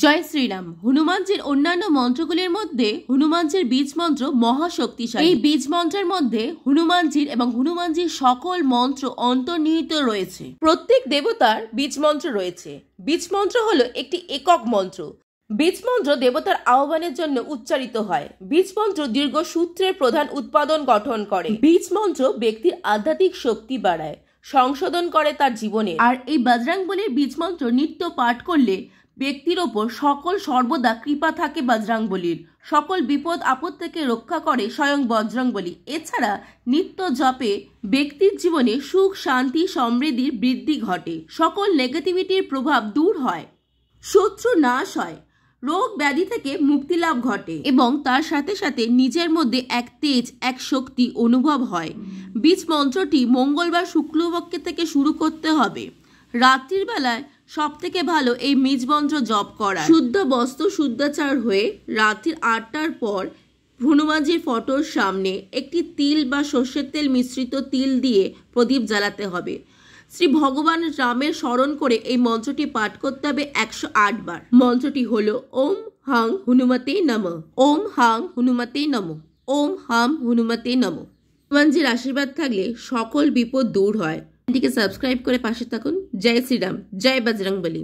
জয় শ্রীরাম। হনুমানজির অন্যান্য মন্ত্রগুলির মধ্যে হনুমানজির বীজ মন্ত্র মহাশক্তিশালী। এই বীজ মন্ত্রের মধ্যে হনুমানজির এবং হনুমানজির সকল মন্ত্র অন্তর্নিহিত রয়েছে। প্রত্যেক দেবতার বীজ মন্ত্র রয়েছে। বীজ মন্ত্র হলো একটি একক মন্ত্র। বীজ মন্ত্র দেবতার আহ্বানের জন্য উচ্চারিত হয়। বীজ মন্ত্র দীর্ঘ সূত্রের প্রধান উৎপাদন গঠন করে। বীজ মন্ত্র ব্যক্তির আধ্যাত্মিক শক্তি বাড়ায়, সংশোধন করে তার জীবনে। আর এই বজরংবলীর বীজ মন্ত্র নিত্য পাঠ করলে ব্যক্তির ওপর সকল সর্বদা কৃপা থাকে বজরংবলীর। সকল বিপদ আপদ থেকে রক্ষা করে স্বয়ং বজরংবলী। এছাড়া নিত্য জপে ব্যক্তির জীবনে সুখ, শান্তি, সমৃদ্ধির বৃদ্ধি ঘটে। সকল নেগেটিভিটির প্রভাব দূর হয়, শত্রু নাশ হয়, রোগ ব্যাধি থেকে মুক্তি লাভ ঘটে এবং তার সাথে সাথে নিজের মধ্যে এক তেজ, এক শক্তি অনুভব হয়। বীজ মন্ত্রটি মঙ্গলবার শুক্লপক্ষ থেকে শুরু করতে হবে। রাত্রির বেলায় সব থেকে ভালো এই বীজ মন্ত্র জপ করা। শুদ্ধ বস্ত্র শুদ্ধাচার হয়ে রাত্রির 8টার পর হনুমানজির ফটোর সামনে একটি তিল বা সর্ষের তেল মিশ্রিত তিল দিয়ে প্রদীপ জ্বালাতে হবে। শ্রী ভগবান রামের স্মরণ করে এই মন্ত্রটি পাঠ করতে হবে 108 বার। মন্ত্রটি হলো ওম হাং হনুমতে নমঃ, ওম হাং হনুমতে নমঃ, ওম হাম হনুমতে নমঃ। হনুমানজির আশীর্বাদ থাকলে সকল বিপদ দূর হয়। চ্যানেলটিকে সাবস্ক্রাইব করে পাশে থাকুন। জয় শ্রীরাম, জয় বজরংবলী।